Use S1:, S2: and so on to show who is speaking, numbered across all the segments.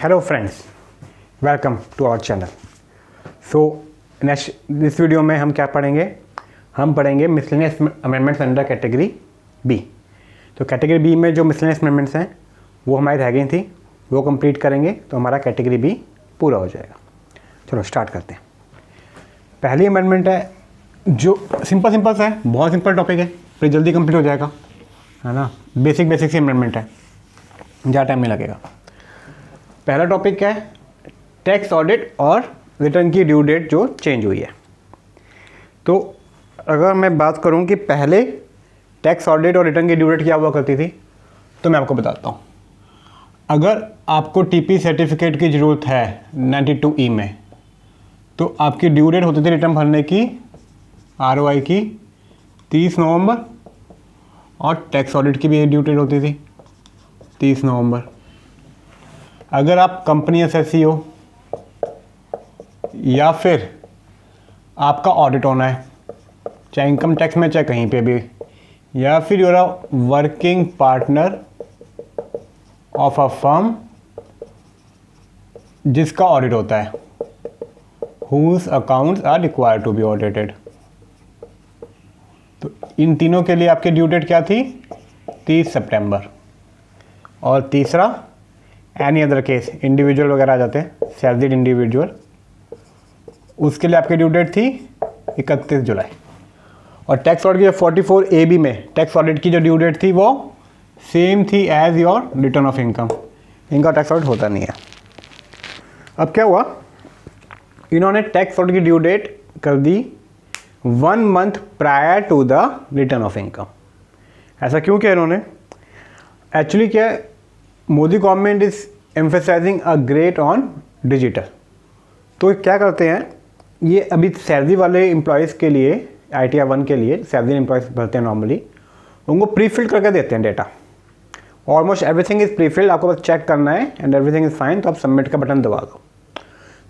S1: Hello friends, welcome to our channel. So next इस video में हम क्या पढ़ेंगे? हम पढ़ेंगे miscellaneous amendments under category B. तो कैटेगरी बी में जो मिसलेनियस अमेंडमेंट्स हैं वो हमारी रह गई थी, वो कंप्लीट करेंगे तो हमारा कैटेगरी बी पूरा हो जाएगा। चलो स्टार्ट करते हैं। पहली अमेंडमेंट है जो सिंपल सा है, बहुत सिंपल टॉपिक है, फिर जल्दी कंप्लीट हो जाएगा, है ना। बेसिक सी अमेंडमेंट है, ज़्यादा टाइम नहीं लगेगा। पहला टॉपिक है टैक्स ऑडिट और रिटर्न की ड्यू डेट जो चेंज हुई है। तो अगर मैं बात करूं कि पहले टैक्स ऑडिट और रिटर्न की ड्यू डेट क्या हुआ करती थी, तो मैं आपको बताता हूं। अगर आपको टीपी सर्टिफिकेट की ज़रूरत है 92E में, तो आपकी ड्यू डेट होती थी रिटर्न भरने की ROI की 30 नवंबर, और टैक्स ऑडिट की भी ड्यू डेट होती थी 30 नवंबर। अगर आप कंपनी एसएससी हो या फिर आपका ऑडिट होना है, चाहे इनकम टैक्स में चाहे कहीं पे भी, या फिर you're a working partner of a firm जिसका ऑडिट होता है, whose accounts are required to be audited, तो इन तीनों के लिए आपकी ड्यू डेट क्या थी? 30 सितंबर। और तीसरा एनी अदर केस, इंडिविजुअल वगैरह आ जाते हैं, सैलरीड इंडिविजुअल, उसके लिए आपकी ड्यू डेट थी 31 जुलाई। और टैक्स ऑडिट की 44AB में टैक्स ऑडिट की जो ड्यू डेट थी वो सेम थी as your return of income. इनका टैक्स ऑडिट होता नहीं है। अब क्या हुआ, इन्होंने टैक्स ऑडिट की ड्यू डेट कर दी 1 month prior to the return of income. ऐसा क्यों किया इन्होंने? एक्चुअली क्या है, Modi government is emphasizing a great on digital. तो क्या करते हैं, ये अभी सैलरी वाले एम्प्लॉयज़ के लिए, ITR 1 के लिए सैलरी एम्प्लॉयज़ भरते हैं नॉर्मली, उनको प्री फिल्ड करके देते हैं data. Almost everything is pre filled, आपको बस चेक करना है एंड एवरीथिंग इज़ फाइन, तो आप सबमिट का बटन दबा दो।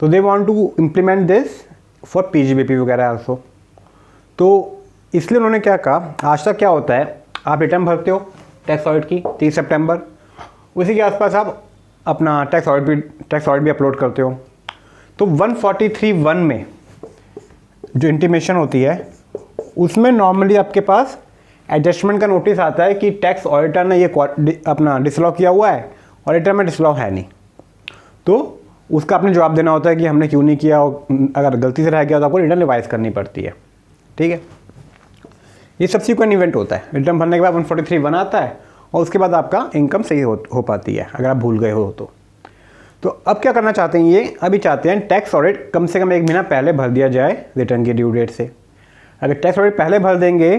S1: तो they want to implement this for PGBP वगैरह आल्सो। तो इसलिए उन्होंने क्या कहा, आज तक क्या होता है, आप रिटर्न भरते हो टैक्स ऑडिट की 30 सितंबर, उसी के आसपास आप अपना टैक्स ऑडिट भी अपलोड करते हो। तो 143(1) में जो इंटीमेशन होती है उसमें नॉर्मली आपके पास एडजस्टमेंट का नोटिस आता है कि टैक्स ऑडिटर ने ये अपना डिसलॉ किया हुआ है और रिटर्न में डिसलॉ है नहीं, तो उसका आपने जवाब देना होता है कि हमने क्यों नहीं किया, और अगर गलती से रह गया तो आपको रिटर्न रिवाइज करनी पड़ती है। ठीक है, ये सब्सिक्वेंट इवेंट होता है। रिटर्न भरने के बाद 143(1) आता है और उसके बाद आपका इनकम सही हो पाती है, अगर आप भूल गए हो तो अब क्या करना चाहते हैं ये, अभी चाहते हैं टैक्स ऑडिट कम से कम 1 महीना पहले भर दिया जाए रिटर्न की ड्यू डेट से। अगर टैक्स ऑडिट पहले भर देंगे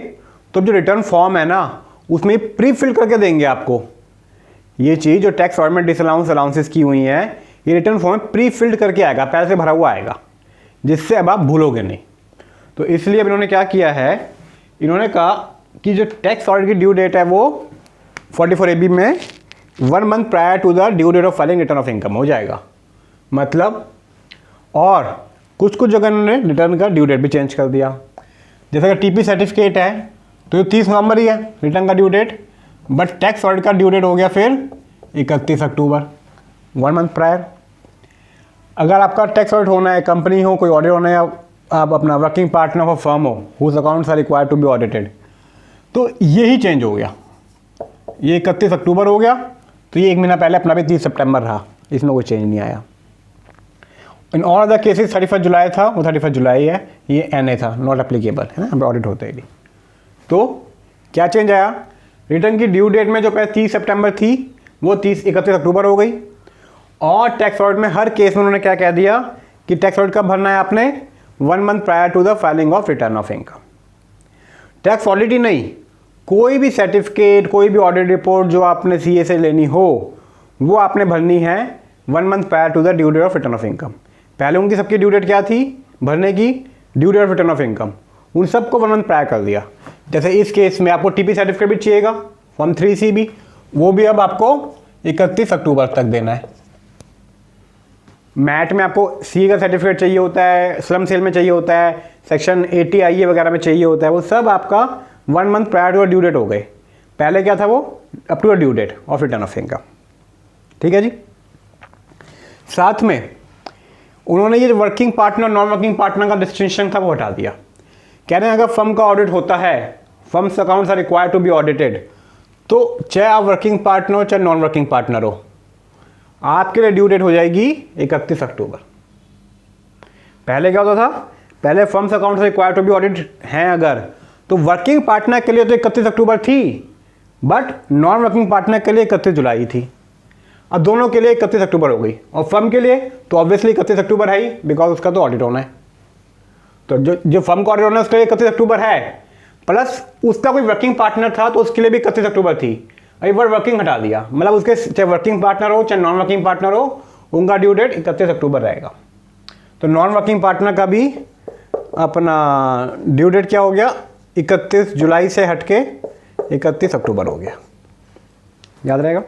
S1: तो जो रिटर्न फॉर्म है ना, उसमें प्री फिल करके देंगे आपको। ये चीज़ जो टैक्स ऑडिट में डिसअलाउंसेस की हुई हैं, ये रिटर्न फॉर्म में प्री फिल्ड करके आएगा, पहले से भरा हुआ आएगा, जिससे अब आप भूलोगे नहीं। तो इसलिए अब इन्होंने क्या किया है, इन्होंने कहा कि जो टैक्स ऑडिट की ड्यू डेट है वो 44AB में 1 month prior to the due date of filing return of income हो जाएगा। मतलब और कुछ जगह इन्होंने रिटर्न का ड्यू डेट भी चेंज कर दिया। जैसे अगर टीपी सर्टिफिकेट है तो ये 30 नवंबर ही है रिटर्न का due date, but tax audit का ड्यू डेट हो गया फिर 31 अक्टूबर, 1 मंथ प्रायर। अगर आपका टैक्स ऑडिट होना है, कंपनी हो, कोई ऑडिट होना है, आप अपना working partner of a firm हो whose accounts are required to be audited, तो ये ही चेंज हो गया। ये 31 अक्टूबर हो गया, तो ये 1 महीना पहले अपना भी 30 सितंबर रहा, इसमें कोई चेंज नहीं आया। इन ऑल अदर केसेस 31 जुलाई था, वो 31 जुलाई है, ये NA था, नॉट एप्लीकेबल, है ना, हमें ऑडिट होता है भी। तो क्या चेंज आया, रिटर्न की ड्यू डेट में जो पहले 30 सितंबर थी वो 31 अक्टूबर हो गई। और टैक्स ऑडिट में हर केस में उन्होंने क्या कह दिया कि टैक्स ऑडिट कब भरना है आपने, 1 month prior to the filing of return of income. Tax audit ही नहीं, कोई भी सर्टिफिकेट, कोई भी ऑडिट रिपोर्ट जो आपने CA से लेनी हो, वो आपने भरनी है 1 month prior to the due date of return of income. पहले उनकी सबकी ड्यू डेट क्या थी भरने की, due date of return of income, उन सबको 1 मंथ प्रायर कर दिया। जैसे इस केस में आपको टीपी सर्टिफिकेट भी चाहिएगा, फॉर्म 3C भी, वो भी अब आपको 31 अक्टूबर तक देना है। मैट में आपको CA का सर्टिफिकेट चाहिए होता है, स्लम सेल में चाहिए होता है, सेक्शन 80 IA वगैरह में चाहिए होता है, वो सब आपका 1 month prior to due date हो गए। पहले क्या था वो, up to due date of return of income. ठीक है जी। साथ में उन्होंने ये working partner non working partner का डिस्टिंक्शन था वो हटा दिया। कह रहे हैं अगर फर्म का ऑडिट होता है, firms accounts are required to be audited, तो चाहे आप वर्किंग पार्टनर हो चाहे नॉन वर्किंग पार्टनर हो, आपके लिए ड्यू डेट हो जाएगी 31 अक्टूबर। पहले क्या होता था, पहले firms accounts required to be audit हैं अगर, तो वर्किंग पार्टनर के लिए तो 31 अक्टूबर थी, बट नॉन वर्किंग पार्टनर के लिए 31 जुलाई थी। अब दोनों के लिए 31 अक्टूबर हो गई, और फर्म के लिए तो ऑब्वियसली 31 अक्टूबर है ही, बिकॉज उसका तो ऑडिट होना है। तो जो फर्म का ऑडिट होना है उसके लिए 31 अक्टूबर है, प्लस उसका कोई वर्किंग पार्टनर था तो उसके लिए भी 31 अक्टूबर थी। एक बार वर्किंग हटा दिया, मतलब उसके चाहे वर्किंग पार्टनर हो चाहे नॉन वर्किंग पार्टनर हो, उनका ड्यू डेट 31 अक्टूबर रहेगा। तो नॉन वर्किंग पार्टनर का भी अपना ड्यू डेट क्या हो गया, 31 जुलाई से हटके 31 अक्टूबर हो गया। याद रहेगा।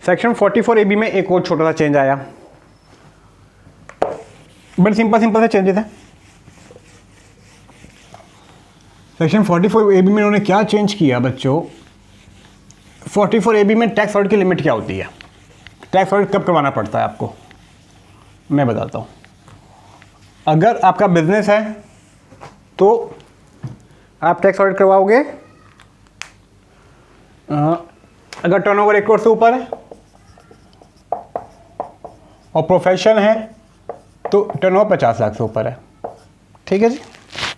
S1: सेक्शन 44AB में एक और छोटा सा चेंज आया, बड़े सिंपल से चेंजेस है। सेक्शन 44AB में उन्होंने क्या चेंज किया बच्चों, 44AB में टैक्स ऑडिट की लिमिट क्या होती है, टैक्स ऑडिट कब करवाना पड़ता है आपको, मैं बताता हूँ। अगर आपका बिजनेस है तो आप टैक्स ऑडिट करवाओगे अगर टर्नओवर 1 करोड़ से ऊपर है, और प्रोफेशन है तो टर्नओवर 50 लाख से ऊपर है। ठीक है जी,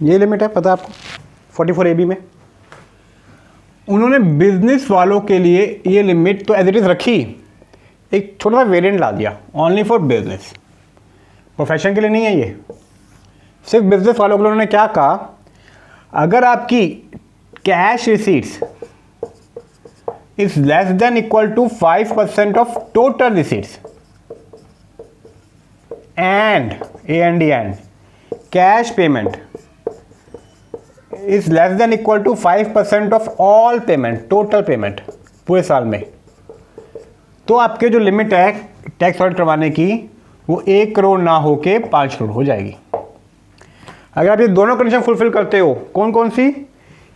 S1: ये लिमिट है, पता है आपको 44AB में। उन्होंने बिजनेस वालों के लिए ये लिमिट तो एज इट इज़ रखी, एक छोटा सा वेरिएंट ला दिया, ओनली फॉर बिजनेस, प्रोफेशन के लिए नहीं है ये, सिर्फ बिजनेस वालों के लिए। उन्होंने क्या कहा, अगर आपकी cash receipts is less than equal to 5% of total receipts and and cash payment is less than equal to 5% of all payment, total payment पूरे साल में, तो आपके जो लिमिट है टैक्स ऑडिट करवाने की वो 1 करोड़ ना होके 5 करोड़ हो जाएगी। अगर आप ये दोनों कंडीशन फुलफिल करते हो, कौन कौन सी,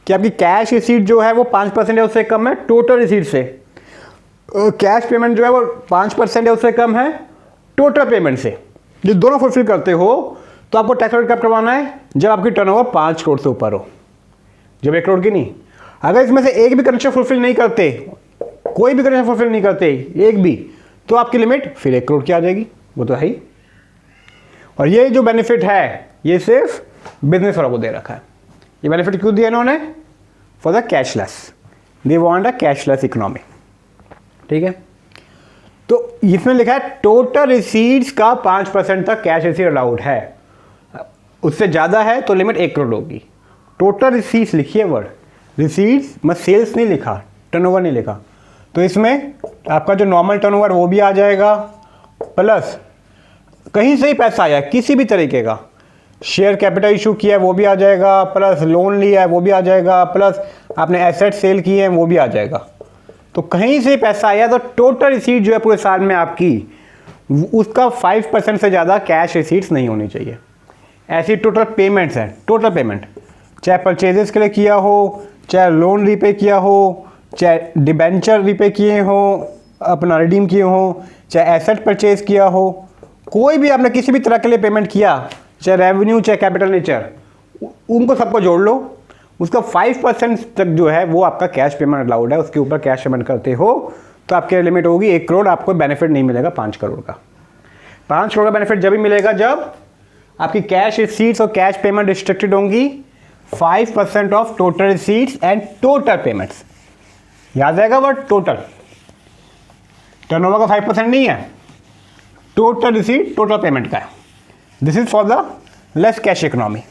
S1: कि आपकी कैश रिसीट जो है वो 5% है उससे कम है टोटल रिसीट से, कैश पेमेंट जो है वो 5% है उससे कम है टोटल पेमेंट से, ये दोनों फुलफिल करते हो तो आपको टैक्स ऑडिट कब करवाना है, जब आपकी टर्नओवर 5 करोड़ से ऊपर हो, जब 1 करोड़ की नहीं। अगर इसमें से एक भी कंडीशन फुलफिल नहीं करते, कोई भी कंडीशन फुलफिल नहीं करते एक भी, तो आपकी लिमिट फिर 1 करोड़ की आ जाएगी, वो तो है ही। और ये जो बेनिफिट है ये सिर्फ बिजनेस वालों को दे रखा है। ये बेनिफिट क्यों दिया इन्होंने, for the cashless, they want a cashless economy. ठीक है, तो इसमें लिखा है टोटल रिसीट्स का 5% तक कैश रिसीट अलाउड है, उससे ज़्यादा है तो लिमिट 1 करोड़ होगी। टोटल रिसीट्स लिखिए वर्ड, रिसीट्स मत सेल्स नहीं लिखा, टर्नओवर नहीं लिखा, तो इसमें आपका जो नॉर्मल टर्नओवर वो भी आ जाएगा, प्लस कहीं से ही पैसा आया किसी भी तरीके का, शेयर कैपिटल इशू किया है वो भी आ जाएगा, प्लस लोन लिया है वो भी आ जाएगा, प्लस आपने एसेट सेल किए हैं वो भी आ जाएगा। तो कहीं से पैसा आया तो टोटल रिसीट जो है पूरे साल में आपकी, उसका 5% से ज़्यादा कैश रिसीट्स नहीं होनी चाहिए। ऐसी टोटल पेमेंट्स हैं, टोटल पेमेंट, चाहे परचेजेस के लिए किया हो, चाहे लोन रीपे किया हो, चाहे डिबेंचर रीपे किए हो, अपना रिडीम किए हो, चाहे एसेट परचेज किया हो, कोई भी आपने किसी भी तरह के लिए पेमेंट किया, चाहे रेवेन्यू चाहे कैपिटल नेचर, उनको सबको जोड़ लो, उसका 5% तक जो है वो आपका कैश पेमेंट अलाउड है, उसके ऊपर कैश पेमेंट करते हो तो आपकी लिमिट होगी 1 करोड़, आपको बेनिफिट नहीं मिलेगा 5 करोड़ का। 5 करोड़ का बेनिफिट जब भी मिलेगा जब आपकी कैश रिसीट्स और कैश पेमेंट रिस्ट्रिक्टेड होंगी 5% of total receipts and total payments. याद रहेगा वर्ड टोटल, टर्नओवर का 5% नहीं है, टोटल रिसीट टोटल पेमेंट का है। This is for the less cash economy,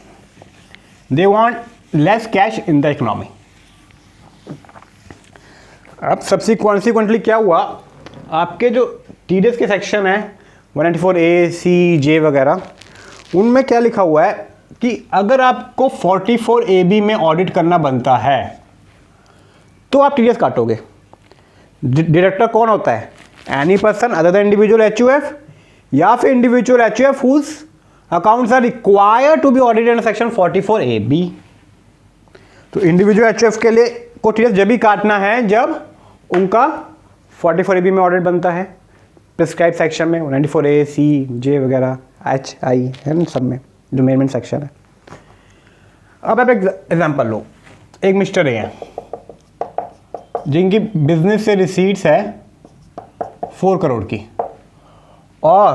S1: they want less cash in the economy. अब सब्सिक्वेंटली क्या हुआ, आपके जो टीडीएस के सेक्शन है 194A, C, J वगैरह, उनमें क्या लिखा हुआ है कि अगर आपको 44AB में ऑडिट करना बनता है तो आप टीडीएस काटोगे। डायरेक्टर कौन होता है, any person other than individual HUF, या फिर individual HUF whose accounts are required to be audited under section 44AB। तो इंडिविजुअल HUF के लिए को टीडीएस जब भी काटना है जब उनका 44AB में ऑडिट बनता है, प्रिस्क्राइब सेक्शन में 94A, C, J वगैरह, H, I है ना, सब में जो मेन सेक्शन है। अब आप एक एग्जाम्पल लो, एक मिस्टर ए हैं जिनकी बिजनेस से रिसीट्स है 4 करोड़ की और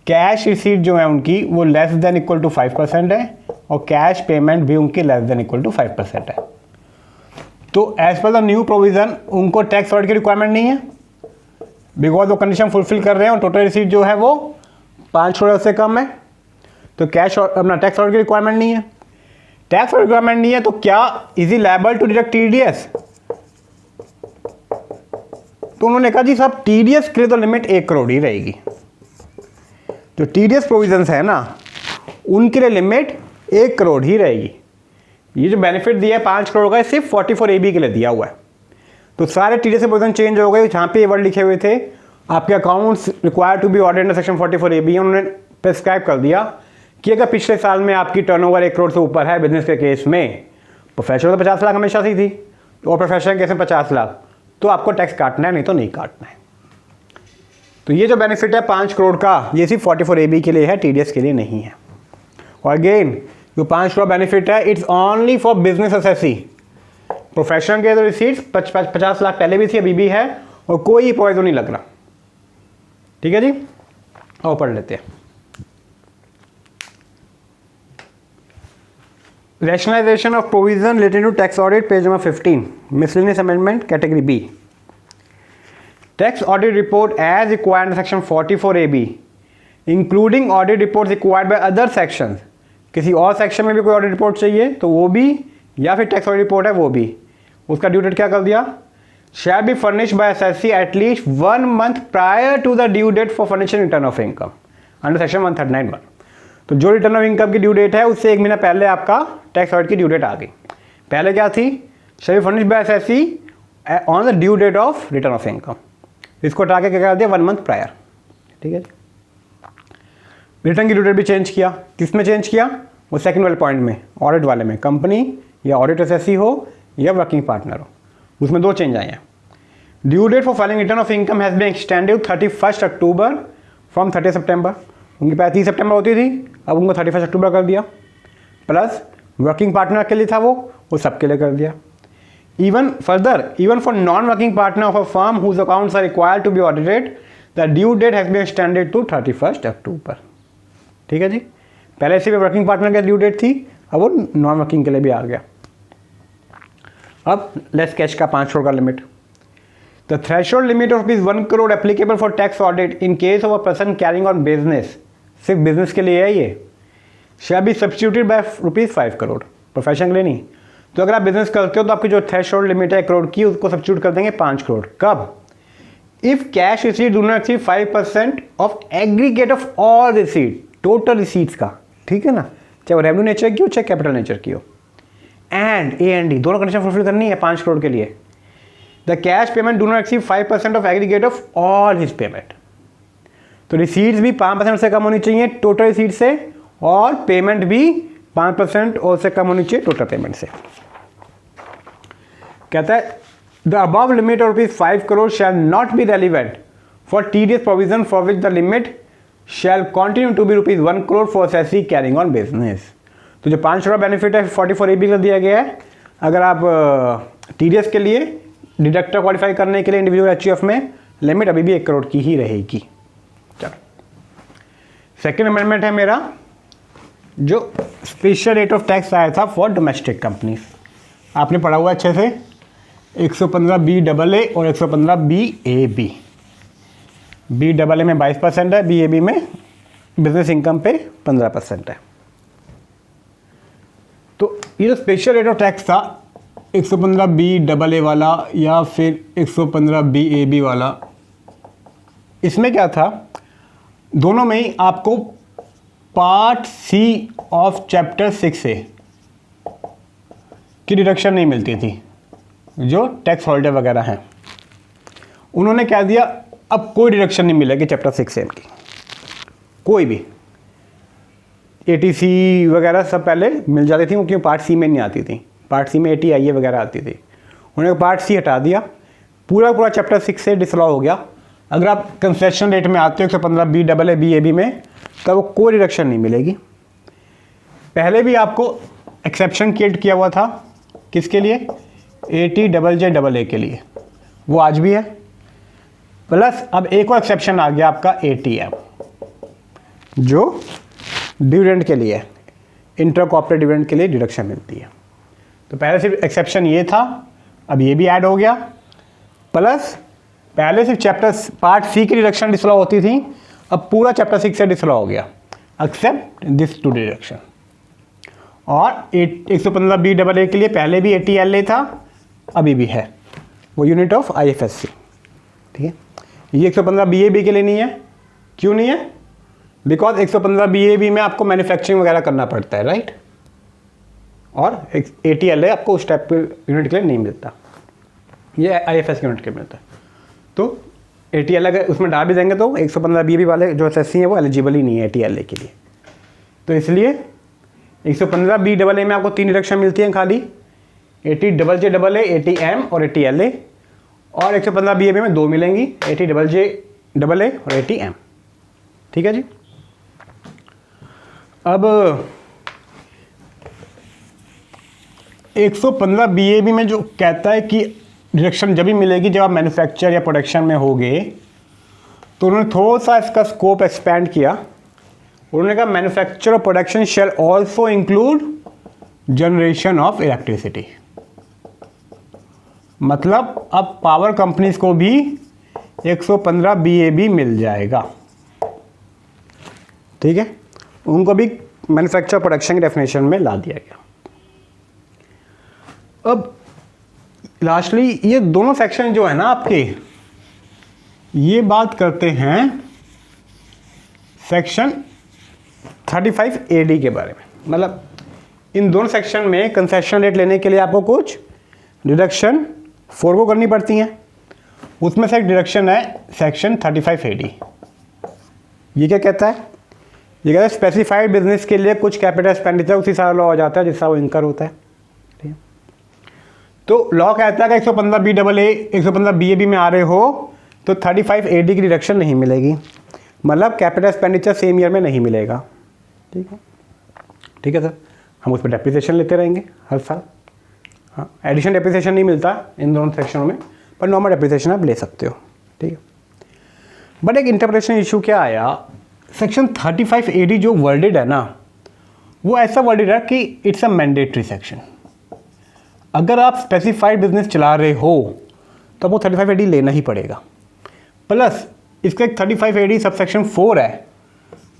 S1: कैश रिसीट जो है उनकी वो लेस देन इक्वल टू 5% है और कैश पेमेंट भी उनकी लेस देन इक्वल टू 5% है। तो as per the new provision उनको टैक्स ऑडिट की रिक्वायरमेंट नहीं है, बिकॉज वो कंडीशन फुलफिल कर रहे हैं और टोटल रिसीट जो है वो 5 करोड़ से कम है। तो कैश अपना टैक्स ऑडिट की रिक्वायरमेंट नहीं है। टैक्स रिक्वायरमेंट नहीं है तो क्या is he liable to deduct TDS? तो उन्होंने कहा जी साहब टीडीएस के लिए तो लिमिट 1 करोड़ ही रहेगी। जो टीडीएस प्रोविजंस है ना उनके लिए लिमिट 1 करोड़ ही रहेगी। ये जो बेनिफिट दिया है 5 करोड़ का सिर्फ 44AB के लिए दिया हुआ है। तो सारे टीडीएस प्रोविजन चेंज हो गए। जहाँ पे ये वर्ड लिखे हुए थे आपके accounts require to be audited under section 44AB, उन्होंने प्रिस्क्राइब कर दिया कि अगर पिछले साल में आपकी टर्नओवर 1 करोड़ से ऊपर है बिजनेस के केस में, प्रोफेशनल तो 50 लाख हमेशा से थी और प्रोफेशनल केस में 50 लाख, तो आपको टैक्स काटना है, नहीं तो नहीं काटना है। तो ये जो बेनिफिट है 5 करोड़ का ये सिर्फ 44AB के लिए है, टीडीएस के लिए नहीं है। और अगेन जो 5 करोड़ बेनिफिट है it's only for business SSC. Professional के तो रिसीट्स 50 लाख पहले भी थी अभी भी है और कोई प्रोविजन नहीं लग रहा। ठीक है जी, और पढ़ लेते हैं। Rationalization of provision related to tax audit, page number 15, miscellaneous amendment, category B. Tax audit report as required under section 44AB, including audit reports required by other sections. किसी और सेक्शन में भी कोई ऑडिट रिपोर्ट चाहिए तो वो भी, या फिर टैक्स ऑडिट रिपोर्ट है वो भी, उसका ड्यू डेट क्या कर दिया? Shall be furnished by SSC at least 1 month prior to the due date for furnishing return of income under section 139(1). तो जो रिटर्न ऑफ इनकम की ड्यू डेट है उससे 1 महीना पहले आपका टैक्स ऑडिट की ड्यू डेट आ गई। पहले क्या थी? Shall be furnished by assessee on the due date of return of income. इसको हटा के क्या कर दिया? 1 मंथ प्रायर। ठीक है, रिटर्न की ड्यू डेट भी चेंज किया। किस में चेंज किया? वो सेकंड वाले पॉइंट में, ऑडिट वाले में। कंपनी या ऑडिट एसएससी हो या वर्किंग पार्टनर हो, उसमें 2 चेंज आए हैं। Due date for filing return of income has been extended 31 October from 30 September. उनकी पहले 30 सितंबर होती थी, अब उनको 31 अक्टूबर कर दिया। प्लस वर्किंग पार्टनर के लिए था वो सबके लिए कर दिया। Even for non working partner of a firm whose accounts are required to be audited the due date has been extended to 31 October. ठीक है जी, पहले से भी वर्किंग पार्टनर की ड्यू डेट थी, अब वो नॉन वर्किंग के लिए भी आ गया। अब लेस कैश का 5 करोड़ का limit. The threshold limit of ₹1 crore applicable for tax audit in case of a person carrying on business, सिर्फ बिजनेस के लिए है ये, shall be substituted by ₹5 crore, profession के लिए नहीं। तो अगर आप बिजनेस करते हो तो आपकी जो थ्रेशोल्ड लिमिट है 1 करोड़ की, उसको सब्स्टिट्यूट कर देंगे 5 करोड़। कब? If cash receipt do not exceed 5% of aggregate of all receipt, total receipts का। ठीक है ना, चाहे वो रेवेन्यू नेचर की हो चाहे कैपिटल नेचर की हो। एंड ए एंड डी दोनों कंडीशन फुलफिल करनी है 5 करोड़ के लिए। The cash payment do not exceed 5% of aggregate of all his payment. तो रिसीट्स भी 5% से कम होनी चाहिए टोटल रिसीट से, और पेमेंट भी 5% और से कम होनी चाहिए टोटल पेमेंट से। कहता है the above limit of ₹5 crore shall not be relevant for TDS provision for which the limit shall continue to be ₹1 crore for assessee carrying on business. तो जो 5 करोड़ बेनिफिट है 44AB का दिया गया है। अगर आप टीडीएस के लिए डिडक्टर क्वालिफाई करने के लिए इंडिविजुअल एचयूएफ में लिमिट अभी भी 1 करोड़ की ही रहेगी। चलो, सेकेंड अमेंडमेंट है मेरा, जो स्पेशल रेट ऑफ टैक्स आया था फॉर डोमेस्टिक कंपनीज। आपने पढ़ा हुआ अच्छे से, 115BAA और 115BAB। BAA में 22% है, BAB में बिजनेस इनकम पे 15% है। तो ये जो स्पेशल रेट ऑफ टैक्स था 115BAA वाला या फिर 115BAB वाला, इसमें क्या था? दोनों में ही आपको part C of chapter 6A की डिडक्शन नहीं मिलती थी, जो टैक्स हॉलिडे वगैरह हैं। उन्होंने क्या दिया, अब कोई डिडक्शन नहीं मिलेगी चैप्टर 6A की, कोई भी। ATC वगैरह सब पहले मिल जाती थी क्योंकि पार्ट सी में नहीं आती थी। पार्ट सी में ATIA वगैरह आती थी। उन्होंने पार्ट सी हटा दिया, पूरा चैप्टर 6A डिसलॉ हो गया। अगर आप कंसेशन रेट में आते हो 115 B double A B A B में, तब वो कोई डिडक्शन नहीं मिलेगी। पहले भी आपको एक्सेप्शन क्रिएट किया हुआ था, किसके लिए? AT double J double A के लिए, वो आज भी है। प्लस अब एक और एक्सेप्शन आ गया आपका ATM, जो डिविडेंड के लिए, इंटर कॉर्पोरेट डिविडेंड के लिए डिडक्शन मिलती है। तो पहले सिर्फ एक्सेप्शन ये था, अब ये भी ऐड हो गया। प्लस पहले सिर्फ चैप्टर पार्ट सी की डिडक्शन डिसअलाउ होती थी, अब पूरा चैप्टर 6 से डिसअलाउ हो गया, एक्सेप्ट दिस टू डिडक्शन। और 115 बी डबल ए के लिए पहले भी ATLA था, अभी भी है, वो यूनिट ऑफ IFSC, ठीक है। ये 115 BAB के लिए नहीं है। क्यों नहीं है? बिकॉज 115 BAB में आपको मैन्युफैक्चरिंग वगैरह करना पड़ता है, राइट, और ATLA आपको उस टाइप के यूनिट के लिए नहीं मिलता, ये IFS यूनिट के मिलता है। तो ATLA अगर उसमें डाल भी देंगे तो 115 BAB वाले जो SSC हैं वो एलिजिबल ही नहीं है ATLA के लिए। तो इसलिए 115 बी डबल ए में आपको 3 डिडक्शन मिलती हैं खाली, AT double J double A, ATM और ATLA, और 115 BAB में 2 मिलेंगी, AT double J double A और ATM, ठीक है जी। अब 115 BAB में जो कहता है कि डिडक्शन जब भी मिलेगी जब आप मैन्युफैक्चर या प्रोडक्शन में होगे, तो उन्होंने थोड़ा सा इसका स्कोप एक्सपेंड किया। उन्होंने कहा मैन्युफैक्चर और production shall also include generation of electricity. मतलब अब पावर कंपनीज को भी 115 BAB मिल जाएगा, ठीक है, उनको भी मैन्युफैक्चर प्रोडक्शन की डेफिनेशन में ला दिया गया। अब लास्टली ये दोनों सेक्शन जो है ना आपके, ये बात करते हैं सेक्शन 35 AD के बारे में। मतलब इन दोनों सेक्शन में कंसेशन रेट लेने के लिए आपको कुछ डिडक्शन फोरगो करनी पड़ती हैं। उसमें से एक डिडक्शन है सेक्शन 35 AD। ये क्या कहता है? ये कहता है स्पेसिफाइड बिजनेस के लिए कुछ कैपिटल एक्सपेंडिचर उसी साल लॉ हो जाता है जिसका वो इंकर होता है, ठीक है। तो लॉ कहता है कि 115 बी डबल ए 115 BAB में आ रहे हो तो 35 AD की डिडक्शन नहीं मिलेगी, मतलब कैपिटल एक्सपेंडिचर सेम ईयर में नहीं मिलेगा, ठीक है, ठीक है सर। हम उस पर डेप्रिसिएशन लेते रहेंगे हर साल। हाँ, एडिशन डेप्रिसिएशन नहीं मिलता इन दोनों सेक्शनों में, पर नॉर्मल डेप्रिसिएशन आप ले सकते हो, ठीक है। बट एक इंटरप्रिटेशन इशू क्या आया, सेक्शन 35 AD जो वर्डेड है ना, वो ऐसा वर्डेड है कि इट्स अ मैंडेटरी सेक्शन। अगर आप स्पेसिफाइड बिजनेस चला रहे हो तो वो 35 AD लेना ही पड़ेगा। प्लस इसका एक 35 AD सब सेक्शन 4 है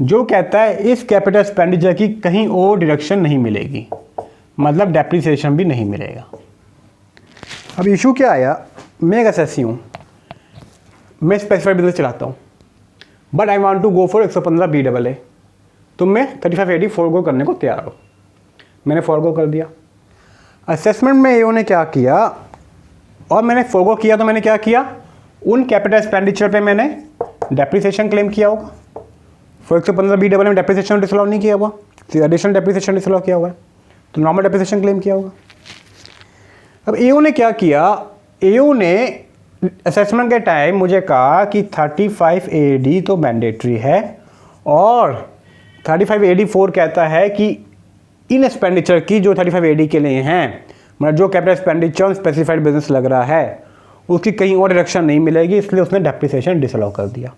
S1: जो कहता है इस कैपिटल एक्सपेंडिचर की कहीं और डिडक्शन नहीं मिलेगी, मतलब डेप्रिसिएशन भी नहीं मिलेगा। अब इशू क्या आया, मैं एक एसएससी हूँ, मैं स्पेसिफाइड बिजनेस चलाता हूँ, but I want to go for 115 BAA, तो मैं 35 AD फॉरगो करने को तैयार हूँ। मैंने फॉरगो कर दिया। असेसमेंट में एओ ने क्या किया, और मैंने फॉरगो किया तो मैंने क्या किया, उन कैपिटल एक्सपेंडिचर पे मैंने डेप्रिसिएशन क्लेम किया होगा। फॉर 115 BAA में डेप्रिसिएशन डिसअलाउ नहीं किया हुआ, फिर एडिशनल डेप्रिसिएशन डिसअलाउ किया हुआ है, तो नॉर्मल डेप्रिसिएशन क्लेम किया होगा। अब एओ ने क्या किया, एओ ने असेसमेंट के टाइम मुझे कहा कि 35 AD तो मैंडेटरी है, और 35 AD 4 कहता है कि इन एक्सपेंडिचर की जो 35 AD के लिए हैं, मतलब जो कैपिटल एक्सपेंडिचर स्पेसिफाइड बिजनेस लग रहा है उसकी कहीं और डिडक्शन नहीं मिलेगी, इसलिए उसने डेप्रिसिएशन डिसअलाउ कर दिया।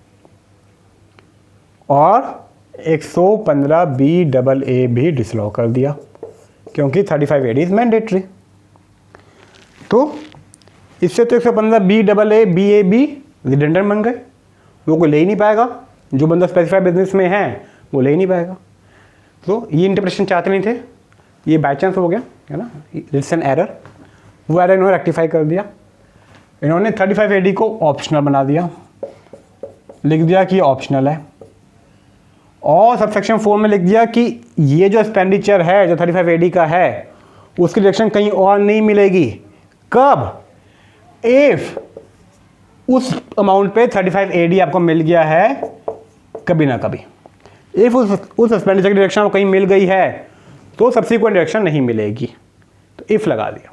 S1: और 115 BAA भी डिसअलाउ कर दिया, क्योंकि 35 AD इज मैंडेटरी। तो इससे तो 115 BAA BAB रिडंडेंट बन गए, वो कोई ले ही नहीं पाएगा, जो बंदा स्पेसिफाइड बिजनेस में है वो ले ही नहीं पाएगा। तो ये इंटरप्रिटेशन चाहते नहीं थे, ये बाई चांस हो गया है ना, इट्स एन एरर। वो एरर इन्होंने रेक्टिफाई कर दिया। इन्होंने 35 AD को ऑप्शनल बना दिया, लिख दिया कि ऑप्शनल है, और सबसेक्शन 4 में लिख दिया कि ये जो एक्सपेंडिचर है जो 35 AD का है उसकी डिडक्शन कहीं और नहीं मिलेगी। कब? इफ उस अमाउंट पे 35 AD आपको मिल गया है कभी ना कभी, इफ उस एक्सपेंडिचर की डिडक्शन कहीं मिल गई है तो सब्सिक्वेंट डिडक्शन नहीं मिलेगी। तो इफ लगा दिया।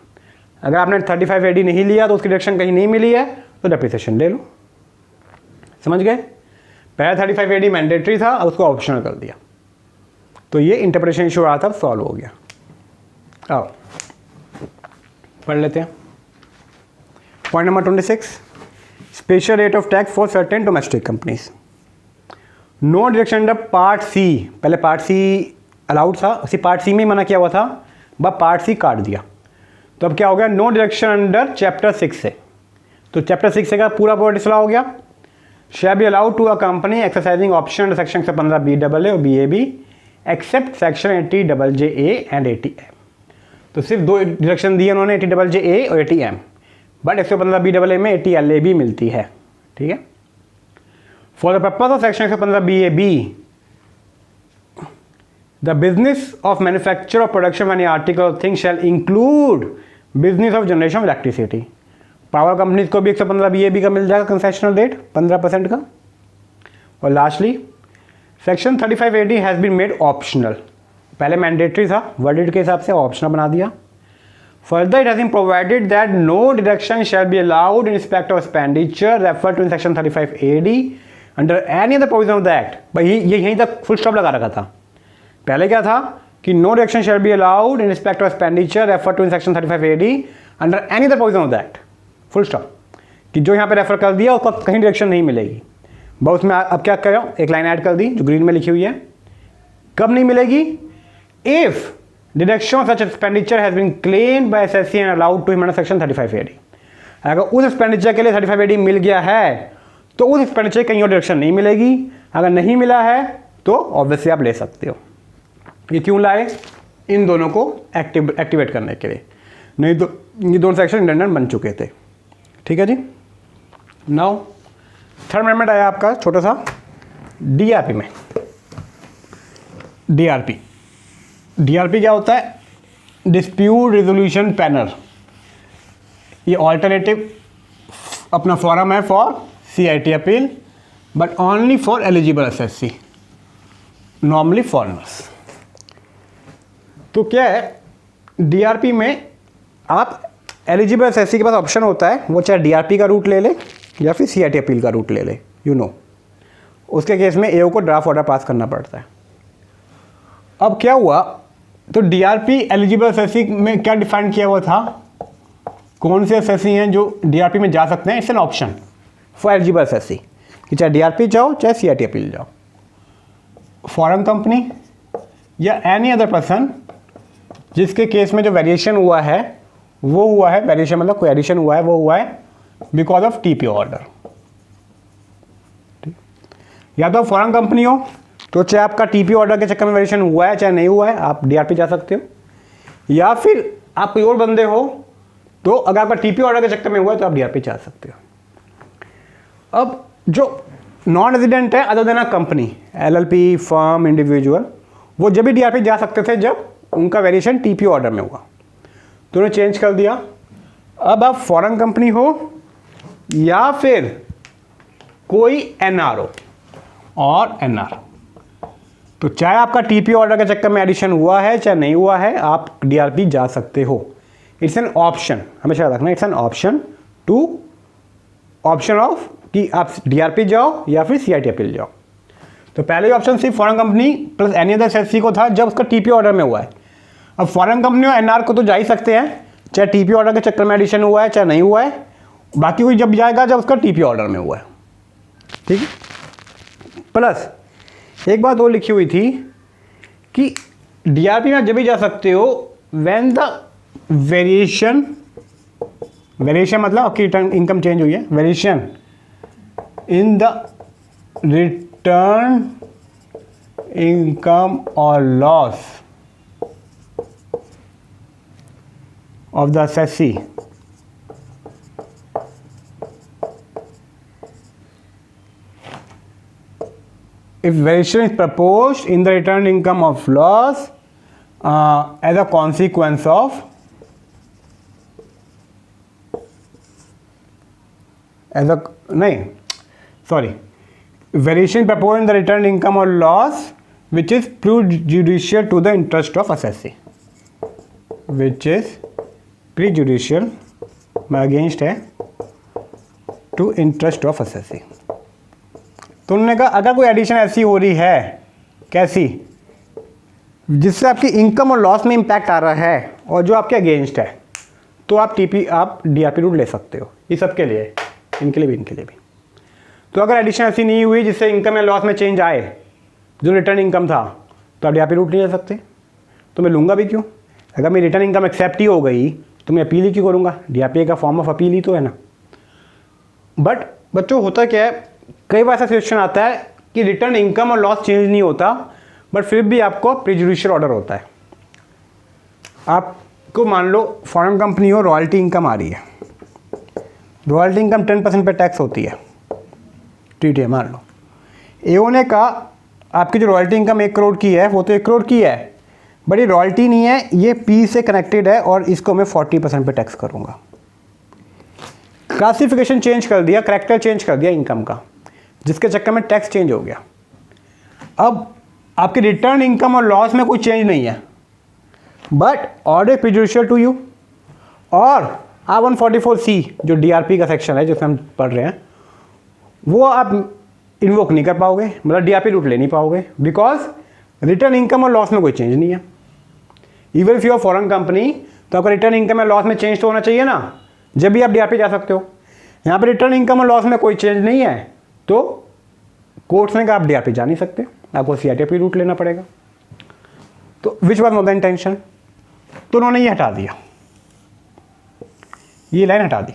S1: अगर आपने 35 AD नहीं लिया तो उसकी डिडक्शन कहीं नहीं मिली है तो डेप्रिसिएशन ले लो, समझ गए? पहले 35 AD मैंडेटरी था, अब उसको ऑप्शनल कर दिया, तो ये इंटरप्रिटेशन इशू रहा था, सॉल्व हो गया। अब पढ़ लेते हैं point number 26, special rate of tax for certain domestic companies. No deduction under part C, पहले पार्ट सी अलाउड था, उसी पार्ट सी में ही मना किया हुआ था, बस पार्ट सी काट दिया, तो अब क्या हो गया, नो डिडक्शन अंडर चैप्टर 6 से, तो चैप्टर 6 से का पूरा डिसला हो गया। Shall be allowed to a company exercising option section 115BAA और BAB accept section 80JJA and 80M। तो सिर्फ दो डिडक्शन दिए उन्होंने, 80JJA और 80M, बट 115BAA में 80LA भी मिलती है, ठीक है। For the purpose of section 115BAB the business of manufacture और production of any article of thing shall include business of generation of electricity. Power companies को भी 115BAB का मिल जाएगा कंसेशनल रेट 15% का। और lastly section 35AD has been made optional, पहले mandatory था, वर्डिट के हिसाब से ऑप्शनल बना दिया। Further it has been provided that no deduction shall be allowed in respect of expenditure refer to in section 35AD under any other provision of the act. भाई ये यहीं तक फुल स्टॉप लगा रखा था। पहले क्या था कि no deduction shall be allowed in respect of expenditure refer to in section 35AD under any other provision of the act, full stop, कि जो यहाँ पे रेफर कर दिया उसका कहीं डिडक्शन नहीं मिलेगी। बस उसमें अब क्या करो, एक लाइन ऐड कर दी जो ग्रीन में लिखी हुई है, कब नहीं मिलेगी, if deduction of such expenditure has been claimed by assessee and allowed to him under section 35AD। अगर उस एक्सपेंडिचर के लिए 35AD मिल गया है तो उस एक्सपेंडिचर कहीं और डिडक्शन नहीं मिलेगी, अगर नहीं मिला है तो ऑब्वियसली आप ले सकते हो। ये क्यों लाए, इन दोनों को एक्टिवेट करने के लिए, नहीं तो ये दोनों सेक्शन रिडंडेंट बन चुके थे, ठीक है जी। नाउ थर्ड अमेंडमेंट आया आपका छोटा सा डीआरपी में। डीआरपी क्या होता है, डिस्प्यूट रिजोल्यूशन पैनल। ये ऑल्टरनेटिव अपना फॉरम है for CIT appeal, but only for eligible SSC, normally foreigners. तो क्या है, डीआरपी में आप एलिजिबल एसएससी के पास ऑप्शन होता है, वो चाहे डीआरपी का रूट ले ले या फिर CIT अपील का रूट ले ले, यू नो। उसके केस में AO को ड्राफ्ट ऑर्डर पास करना पड़ता है। अब क्या हुआ, तो डीआरपी एलिजिबल एसएससी में क्या डिफाइन किया हुआ था, कौन से एसएससी हैं जो डीआरपी में जा सकते हैं, it's an option for eligible SSC, कि चाहे डीआरपी जाओ चाहे CIT अपील जाओ। फॉरेन कंपनी या एनी अदर पर्सन जिसके केस में जो वेरिएशन हुआ है वो हुआ है, वेरिएशन मतलब कोई एडिशन हुआ है, वो हुआ है बिकॉज ऑफ TPO ऑर्डर। या तो फॉरेन कंपनी हो तो चाहे आपका TPO ऑर्डर के चक्कर में वेरिएशन हुआ है चाहे नहीं हुआ है, आप डीआरपी जा सकते हो। या फिर आप कोई और बंदे हो तो अगर आपका TPO ऑर्डर के चक्कर में हुआ है तो आप डीआरपी जा सकते हो। अब जो नॉन रेजिडेंट है other than a company, LLP, firm, individual, वो जब भी डीआरपी जा सकते थे जब उनका वेरिएशन TPO ऑर्डर में हुआ, तो उन्होंने चेंज कर दिया। अब आप फॉरेन कंपनी हो या फिर कोई NR हो और NR, तो चाहे आपका TPO ऑर्डर के चक्कर में एडिशन हुआ है चाहे नहीं हुआ है, आप डीआरपी जा सकते हो। इट्स एन ऑप्शन, हमेशा याद रखना, it's an option to option of कि आप डीआरपी जाओ या फिर CIT अपील जाओ। तो पहले ही ऑप्शन सिर्फ foreign company plus any other SSC को था जब उसका TPO ऑर्डर में हुआ है। अब फॉरेन कंपनी और NR को तो जा ही सकते हैं, चाहे TPO ऑर्डर के चक्कर में एडिशन हुआ है चाहे नहीं हुआ है, बाकी कोई जब जाएगा जब उसका TPO ऑर्डर में हुआ है, ठीक है। प्लस एक बात और लिखी हुई थी कि डीआरपी में जब भी जा सकते हो व्हेन द वेरिएशन मतलब आपकी रिटर्न इनकम चेंज हुई है, variation in the return income और loss of the assessee if variation is proposed in the returned income of loss as a consequence of variation proposed in the returned income or loss which is prejudicial to the interest of assessee, which is प्रीजुडिशियल में against है to interest of assessee. तो उन्होंने कहा अगर कोई addition ऐसी हो रही है, कैसी, जिससे आपकी इनकम और लॉस में इम्पैक्ट आ रहा है और जो आपके अगेंस्ट है, तो आप DRP रूट ले सकते हो। ये सबके लिए, इनके लिए भी, इनके लिए भी। तो अगर एडिशन ऐसी नहीं हुई जिससे इनकम या लॉस में चेंज आए, जो रिटर्न इनकम था, तो आप DRP रूट नहीं ले सकते। तो मैं लूँगा भी क्यों? अगर मेरी रिटर्न इनकम एक्सेप्ट ही हो गई तो मैं अपील ही क्यों करूँगा? DRP का फॉर्म ऑफ अपील ही तो है ना। बट बच्चों होता क्या है, कई बार ऐसा सिचुएशन आता है कि रिटर्न इनकम और लॉस चेंज नहीं होता, बट फिर भी आपको प्रीजुडिशियल ऑर्डर होता है। आपको मान लो फॉरेन कंपनी हो, रॉयल्टी इनकम आ रही है, रॉयल्टी इनकम 10% पे टैक्स होती है, ठीक है, मान लो एओ ने कहा आपकी जो रॉयल्टी इनकम 1 करोड़ की है वो तो 1 करोड़ की है, बट ये रॉयल्टी नहीं है, ये पी से कनेक्टेड है और इसको मैं 40% पे टैक्स करूँगा। क्लासिफिकेशन चेंज कर दिया, करैक्टर चेंज कर दिया इनकम का, जिसके चक्कर में टैक्स चेंज हो गया। अब आपकी रिटर्न इनकम और लॉस में कोई चेंज नहीं है, बट ऑर्डर प्रीजुडिशियल टू यू। और आप 144C जो DRP का सेक्शन है जिसमें हम पढ़ रहे हैं, वो आप इन्वोक नहीं कर पाओगे, मतलब DRP रूट ले नहीं पाओगे, बिकॉज रिटर्न इनकम और लॉस में कोई चेंज नहीं है। Even if you are foreign company, तो आपका रिटर्न इनकम या लॉस में चेंज तो होना चाहिए ना, जब भी आप DRP जा सकते हो। यहाँ पर रिटर्न इनकम और लॉस में कोई चेंज नहीं है, तो कोर्ट्स ने कहा आप DRP जा नहीं सकते, आपको CITP रूट लेना पड़ेगा। तो which was not the intention, तो उन्होंने ये हटा दिया, ये लाइन हटा दी।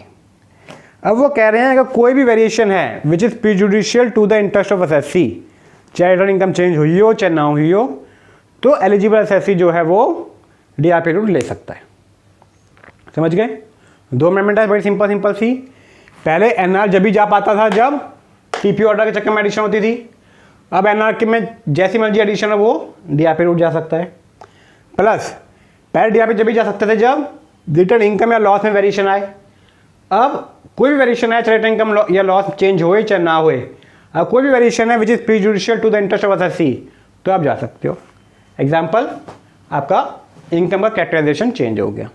S1: अब वो कह रहे हैं अगर कोई भी वेरिएशन है which is prejudicial to the interest of assessee, चाहे रिटर्न इनकम चेंज हुई हो चाहे ना हुई हो, तो एलिजिबल असेसी जो है वो DRP रूट ले सकता है। समझ गए? 2 अमेंडमेंट है, बड़ी सिंपल सी। पहले NR जब भी जा पाता था जब TP ऑर्डर के चक्कर में एडिशन होती थी, अब NR के में जैसी मर्जी एडिशन है वो DRP रूट जा सकता है। प्लस पहले DRP जब भी जा सकते थे जब रिटर्न इनकम या लॉस में वेरिएशन आए, अब कोई भी वेरिएशन है, चाहे रिटर्न इनकम या लॉस चेंज होए चाहे ना होए, अब कोई भी वेरिएशन है which is prejudicial to the interest of assessee, तो आप जा सकते हो। एग्जाम्पल, आपका इनकम का कैटेगराइजेशन चेंज हो गया,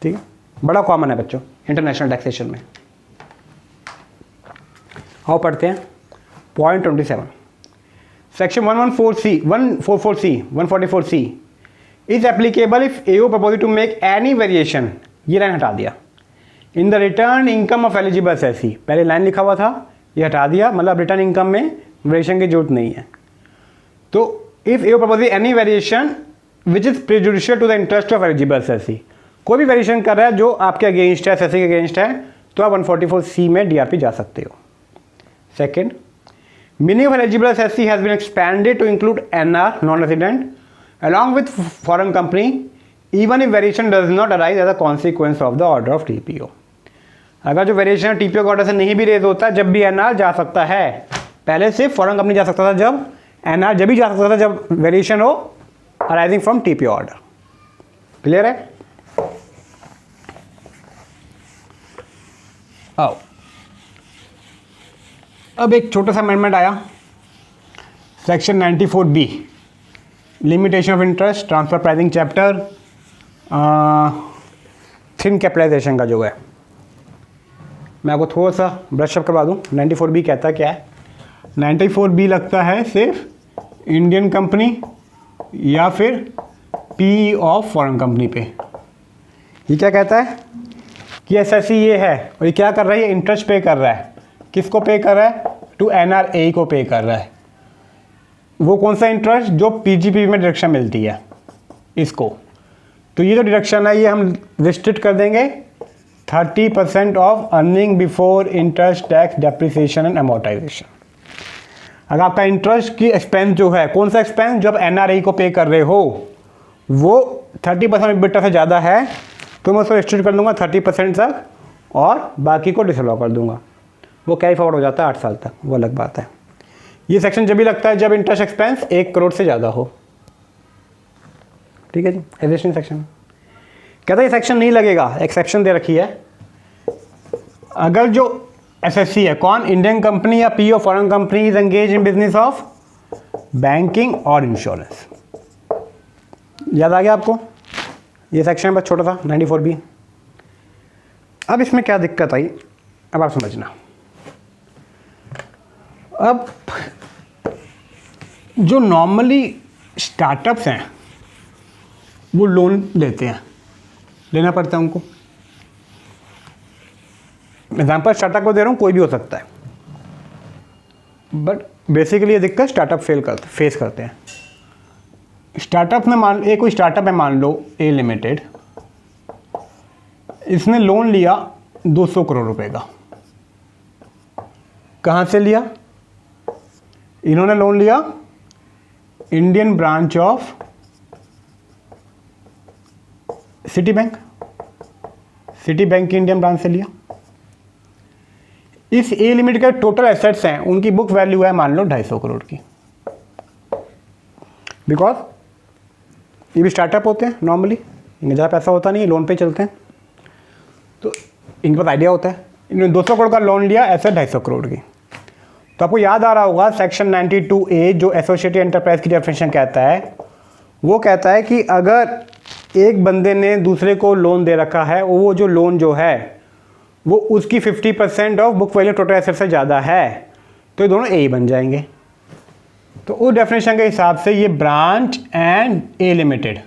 S1: ठीक है, बड़ा कॉमन है बच्चों इंटरनेशनल टैक्सेशन में। आओ पढ़ते हैं point 27। Section 144C is applicable if AO propose to make any variation, ये लाइन हटा दिया, in the return income of eligible assessee. पहले लाइन लिखा हुआ था, ये हटा दिया, मतलब रिटर्न इनकम में वेरिएशन की जरूरत नहीं है। तो if AO propose any variation which is prejudicial to the interest of eligible assessee, कोई भी वेरिएशन कर रहा है जो आपके अगेंस्ट है, असेसी के अगेंस्ट है, तो आप 144C में DRP जा सकते हो। Second, meaning of eligible assessee has been expanded to include NR, non-resident, along with foreign company, even if variation does not arise as a consequence of the order of TPO. अगर जो variation TPO के order से नहीं भी raise होता, जब भी NR जा सकता है। पहले सिर्फ फॉरेन कंपनी जा सकता था, जब NR जब भी जा सकता था जब वेरिएशन हो arising from TPO order. Clear है? आओ, अब एक छोटा सा अमेंडमेंट आया, section 94B, limitation of interest, transfer pricing chapter, thin capitalization का जो है, मैं आपको थोड़ा सा ब्रशअप करवा दूँ। 94B कहता क्या है? 94B लगता है सिर्फ इंडियन कंपनी या फिर PE ऑफ फॉरेन कंपनी पे। ये क्या कहता है कि असेसी ये है और ये क्या कर रहा है, ये इंटरेस्ट पे कर रहा है। किसको पे कर रहा है? टू NRA को पे कर रहा है। वो कौन सा इंटरेस्ट? जो PGP में डिडक्शन मिलती है इसको। तो ये जो डिडक्शन है ये हम रिस्ट्रिक्ट कर देंगे 30% of earning before interest tax depreciation and amortisation. अगर आपका इंटरेस्ट की एक्सपेंस जो है, कौन सा एक्सपेंस, जब NRA को पे कर रहे हो वो 30% EBITDA से ज़्यादा है, तो मैं उसको रिस्ट्रिक्ट कर दूंगा 30% तक और बाकी को डिसअलाउ कर दूंगा। वो कैरी फॉरवर्ड हो जाता है 8 साल तक, वो अलग बात है। ये सेक्शन जब भी लगता है जब इंटरेस्ट एक्सपेंस 1 करोड़ से ज़्यादा हो। ठीक है जी, एग्जिस्टिंग सेक्शन कहता है ये सेक्शन नहीं लगेगा, एक्सेप्शन दे रखी है। अगर जो एसएससी है, कौन? इंडियन कंपनी या PO foreign company is engage in business of banking और इंश्योरेंस। याद आ गया आपको? ये सेक्शन बस छोटा था 94B। अब इसमें क्या दिक्कत आई, अब आप समझना। अब जो नॉर्मली स्टार्टअप्स हैं वो लोन लेते हैं, लेना पड़ता है उनको। एग्जाम्पल स्टार्टअप को दे रहा हूँ, कोई भी हो सकता है, बट बेसिकली ये दिक्कत स्टार्टअप फेस करते हैं। स्टार्टअप में कोई स्टार्टअप है, मान लो ए लिमिटेड, इसने लोन लिया 200 करोड़ रुपए का। कहाँ से लिया? इन्होंने लोन लिया Indian branch of city bank की इंडियन ब्रांच से लिया। इस ए लिमिटेड के टोटल एसेट्स हैं, उनकी बुक वैल्यू है मान लो 250 करोड़ की। बिकॉज ये भी स्टार्टअप होते हैं नॉर्मली, इनमें ज़्यादा पैसा होता नहीं है, लोन पे चलते हैं, तो इनके पास आइडिया होता है। इन्होंने 200 करोड़ का लोन लिया, एसेट 250 करोड़ की। तो आपको याद आ रहा होगा सेक्शन 92A जो एसोसिएटेड एंटरप्राइज की डेफिनेशन कहता है, वो कहता है कि अगर एक बंदे ने दूसरे को लोन दे रखा है, वो जो लोन जो है वो उसकी 50% of book value total asset से ज़्यादा है, तो ये दोनों ए बन जाएंगे। तो उस डेफिनेशन के हिसाब से ये branch and a limited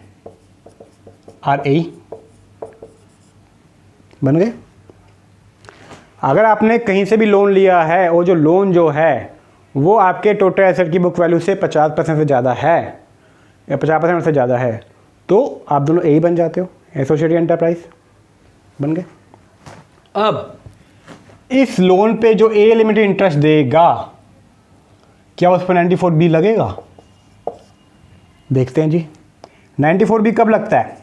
S1: are a बन गए। अगर आपने कहीं से भी लोन लिया है और जो लोन जो है वो आपके टोटल एसेट की बुक वैल्यू से 50% से ज़्यादा है या 50% से ज़्यादा है, तो आप दोनों ए बन जाते हो, एसोसिएटेड एंटरप्राइज बन गए। अब इस लोन पे जो ए लिमिटेड इंटरेस्ट देगा, क्या उस पर 94B लगेगा? देखते हैं जी। 94B कब लगता है?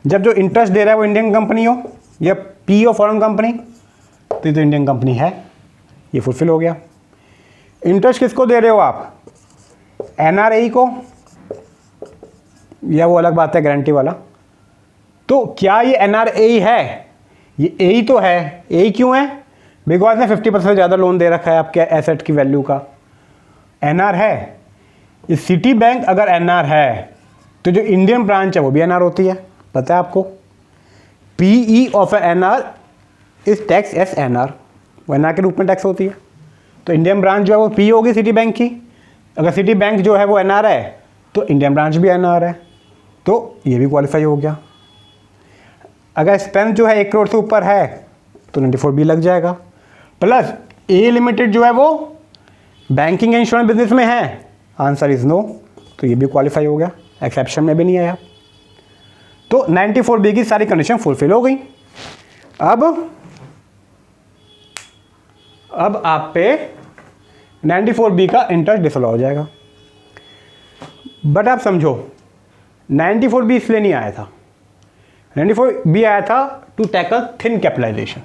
S1: जब जो इंटरेस्ट दे रहा है वो इंडियन कंपनी हो या पी हो फॉरेन कंपनी, तो ये तो इंडियन कंपनी है, ये फुलफिल हो गया। इंटरेस्ट किसको दे रहे हो आप? NRA को, या वो अलग बात है गारंटी वाला। तो क्या ये NRA है? ये ए ही तो है। ए क्यों है? बिकॉज ने 50% से ज़्यादा लोन दे रखा है आपके एसेट की वैल्यू का। NR है। ये सिटी बैंक अगर NR है तो जो इंडियन ब्रांच है वो भी NR होती है, पता है आपको। PE of NR is tax S NR, वो NR के रूप में टैक्स होती है। तो इंडियन ब्रांच जो है वो PE होगी सिटी बैंक की। अगर सिटी बैंक जो है वो NR है तो इंडियन ब्रांच भी NR है, तो ये भी क्वालिफाई हो गया। अगर स्पेंस जो है 1 करोड़ से ऊपर है तो 94B लग जाएगा। प्लस ए लिमिटेड जो है वो बैंकिंग एंड इंश्योरेंस बिजनेस में है, आंसर इज नो, तो ये भी क्वालिफाई हो गया, एक्सेप्शन में भी नहीं आया। तो 94B की सारी कंडीशन फुलफिल हो गई। अब आप पे 94B का इंटरेस्ट डिसअलाउ हो जाएगा। बट आप समझो 94B इसलिए नहीं आया था। 94B आया था टू टैकल थिन कैपिटलाइजेशन।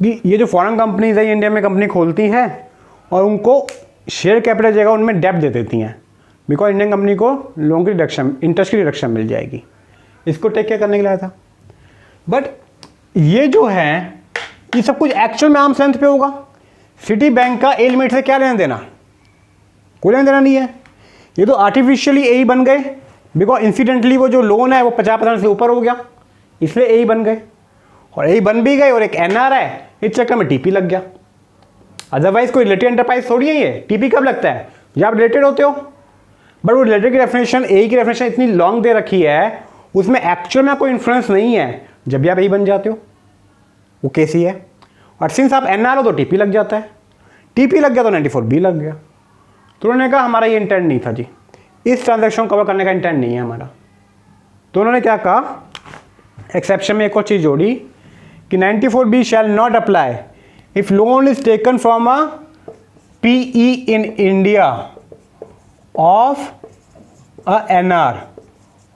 S1: ये जो फॉरेन कंपनीज है इंडिया में कंपनी खोलती हैं और उनको शेयर कैपिटल जगह उनमें डेप्ट दे देती हैं, बिकॉज इंडियन कंपनी को लोन की रिडक्शन, इंटरेस्ट की रिडक्शन मिल जाएगी। इसको टेक केयर करने के लिए आया था। बट ये जो है ये सब कुछ एक्चुअल में आर्म्स लेंथ पे होगा। सिटी बैंक का ए लिमिट से क्या लेना देना? कोई लेना देना नहीं है। ये तो आर्टिफिशियली ए बन गए, बिकॉज इंसिडेंटली वो जो लोन है वो 50% से ऊपर हो गया, इसलिए ए बन गए। और ए बन भी गए और एक NR है, इस चक्कर में TP लग गया। अदरवाइज कोई रिलेटेड एंटरप्राइज थोड़ी है ये। TP कब लगता है? जब आप रिलेटेड होते हो। बट वो रिलेटेड की डेफिनेशन, ए की डेफिनेशन इतनी लॉन्ग दे रखी है, उसमें एक्चुअल में कोई इन्फ्लुएंस नहीं है। जब भी आप ए बन जाते हो वो केस ही है। और सिंस आप NR हो तो TP लग जाता है। TP लग गया तो 94B लग गया। तो उन्होंने कहा हमारा ये इंटेंट नहीं था जी, इस ट्रांजैक्शन को कवर करने का इंटेंट नहीं है हमारा। तो उन्होंने क्या कहा, एक्सेप्शन में एक और चीज़ जोड़ी कि 94B shall not apply if loan is taken from a PE in India of a NR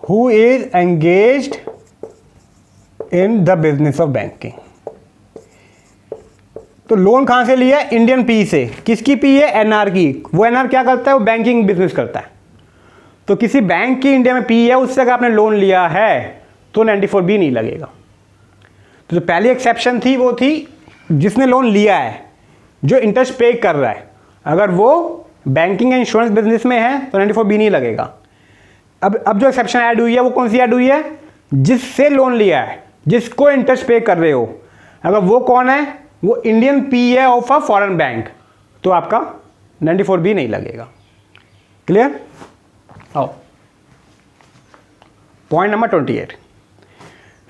S1: who is engaged in the business of banking. तो लोन कहाँ से लिया है? इंडियन PE से। किसकी PE है? NR की। वो NR क्या करता है? वो बैंकिंग बिजनेस करता है। तो किसी बैंक की इंडिया में PE है, उससे अगर आपने लोन लिया है तो 94B नहीं लगेगा। तो जो पहली एक्सेप्शन थी वो थी जिसने लोन लिया है, जो इंटरेस्ट पे कर रहा है, अगर वो बैंकिंग एंड इंश्योरेंस बिजनेस में है तो 94B नहीं लगेगा। अब जो एक्सेप्शन ऐड हुई है वो कौन सी ऐड हुई है? जिससे लोन लिया है, जिसको इंटरेस्ट पे कर रहे हो, अगर वो कौन है? वो इंडियन पी है ऑफ अ फॉरेन बैंक, तो आपका 94B नहीं लगेगा। क्लियर? आओ point number 28,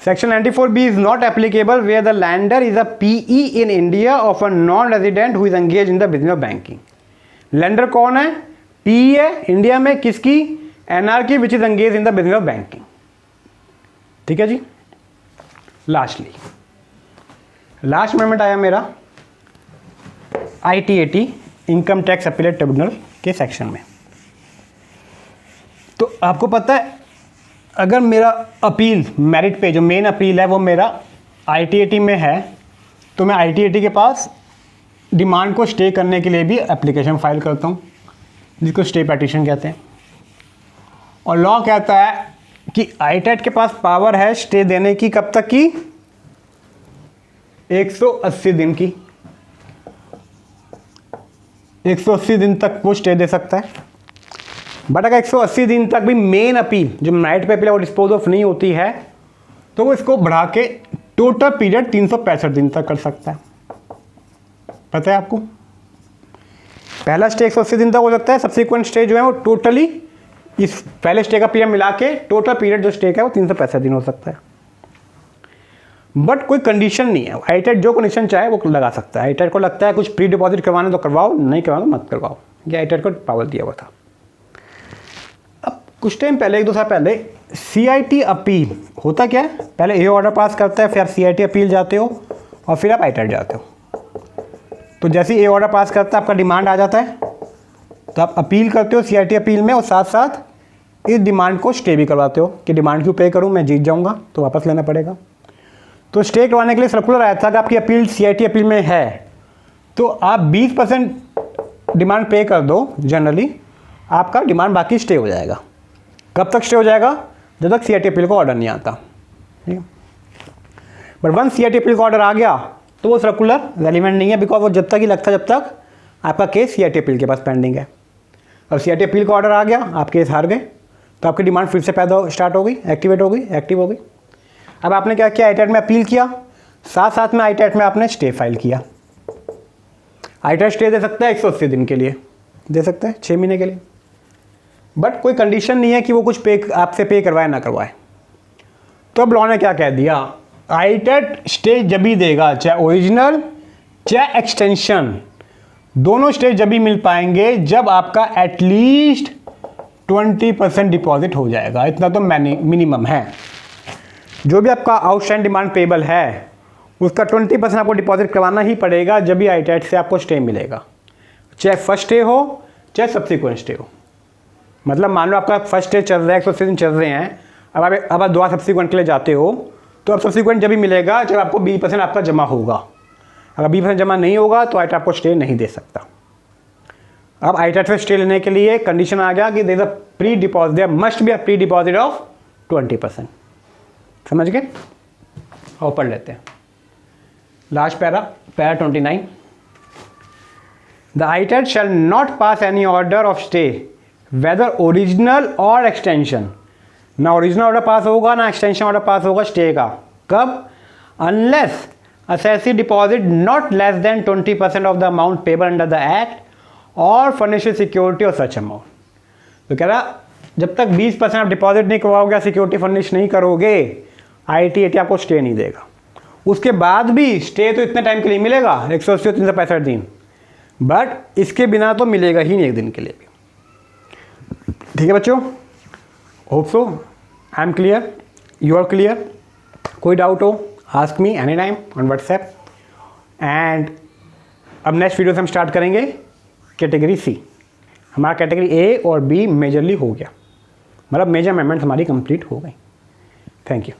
S1: section 94B is not applicable where the lender is a PE in India of a non resident who is engage in the business of banking. Lender कौन है? PE है India में, किसकी? NR की, which is engage in the business of banking. ठीक है जी। Lastly last amendment आया मेरा ITAT income tax appellate tribunal के सेक्शन में। तो आपको पता है अगर मेरा अपील मेरिट पे जो मेन अपील है वो मेरा ITAT में है, तो मैं ITAT के पास डिमांड को स्टे करने के लिए भी एप्लीकेशन फाइल करता हूँ, जिसको स्टे पेटिशन कहते हैं। और लॉ कहता है कि ITAT के पास पावर है स्टे देने की, कब तक की? 180 दिन की। 180 दिन तक वो स्टे दे सकता है। बट अगर 180 दिन तक भी मेन अपील जो मेरिट पे अपील है वो डिस्पोज ऑफ नहीं होती है, तो वो इसको बढ़ा के टोटल पीरियड 365 दिन तक कर सकता है। पता है आपको? पहला स्टे 180 दिन तक हो सकता है, सब्सिक्वेंट स्टे जो है वो टोटली इस पहले स्टे का पीरियड मिला के टोटल पीरियड जो स्टे का है वो 365 दिन हो सकता है। बट कोई कंडीशन नहीं है, ITAT जो कंडीशन चाहे वो लगा सकता है। ITAT को लगता है कुछ प्री डिपॉजिट करवाना तो करवाओ, नहीं करवाना मत करवाओ, ये ITAT को पावर दिया हुआ था। अब कुछ टाइम पहले, 1-2 साल पहले, CIT अपील होता क्या है? पहले ये ऑर्डर पास करता है, फिर आप CIT अपील जाते हो और फिर आप ITAT जाते हो। तो जैसे ये ऑर्डर पास करता है आपका डिमांड आ जाता है, तो आप अपील करते हो CIT अपील में और साथ साथ इस डिमांड को स्टे भी करवाते हो कि डिमांड क्यों पे करूँ, मैं जीत जाऊँगा तो वापस लेना पड़ेगा। तो स्टे करवाने के लिए सर्कुलर आया था कि आपकी अपील CIT अपील में है तो आप 20% डिमांड पे कर दो, जनरली आपका डिमांड बाकी स्टे हो जाएगा। कब तक स्टे हो जाएगा? जब तक CIT अपील का ऑर्डर नहीं आता। ठीक है, बट वन CIT अपील का ऑर्डर आ गया तो वो सर्कुलर रेलिवेंट नहीं है, बिकॉज वो जब तक ही लगता जब तक आपका केस CIT अपील के पास पेंडिंग है। अब CIT अपील का ऑर्डर आ गया, आप केस हार गए, तो आपकी डिमांड फिर से पैदा स्टार्ट हो गई, एक्टिवेट हो गई, एक्टिव हो गई। अब आपने क्या किया? ITAT में अपील किया, साथ साथ में ITAT में आपने स्टे फाइल किया। ITAT स्टे दे सकता है 180 दिन के लिए, दे सकता है 6 महीने के लिए, बट कोई कंडीशन नहीं है कि वो कुछ पे आपसे पे करवाए ना करवाए। तो अब लॉ ने क्या कह दिया? ITAT स्टे जब भी देगा, चाहे ओरिजिनल चाहे एक्सटेंशन, दोनों स्टे जब भी मिल पाएंगे जब आपका एटलीस्ट 20% डिपॉजिट हो जाएगा। इतना तो मिनिमम है। जो भी आपका आउटस्टैंड डिमांड पेबल है उसका 20% आपको डिपॉजिट करवाना ही पड़ेगा जब भी ITAT से आपको स्टे मिलेगा, चाहे फर्स्ट स्टे हो चाहे सब्सिक्वेंट स्टे हो। मतलब मान लो आपका फर्स्ट स्टे चल रहा है, 180 दिन चल रहे हैं, अब आप दोबारा सब्सिक्वेंट के लिए जाते हो, तो अब सब्सिक्वेंट जब भी मिलेगा जब आपको 20% आपका जमा होगा। अगर 20% जमा नहीं होगा तो ITAT आपको स्टे नहीं दे सकता। अब ITAT से स्टे लेने के लिए कंडीशन आ गया कि there is a pre deposit, there must be a pre deposit of 20%। समझ गए? और पढ़ लेते हैं last para 29। The ITAT shall not pass any order of stay whether original और एक्सटेंशन। ना ओरिजिनल ऑर्डर पास होगा ना एक्सटेंशन ऑर्डर पास होगा स्टे का। कब? Unless assessee deposit not less than 20% of the amount payable under the act or furnish security of such amount। तो कह रहा जब तक 20% आप डिपॉजिट नहीं करवाओगे, सिक्योरिटी फर्निश नहीं करोगे, ITAT आपको स्टे नहीं देगा। उसके बाद भी स्टे तो इतने टाइम के लिए मिलेगा, 180 और 365 दिन, बट इसके बिना तो मिलेगा ही नहीं एक दिन के लिए भी। ठीक है बच्चों, hope so I am clear, you are clear. कोई डाउट हो ask me any time on WhatsApp. And अब नेक्स्ट वीडियो से हम स्टार्ट करेंगे कैटेगरी C। हमारा कैटेगरी A और B मेजरली हो गया, मतलब मेजर अमेंडमेंट हमारी कंप्लीट हो गई। Thank you.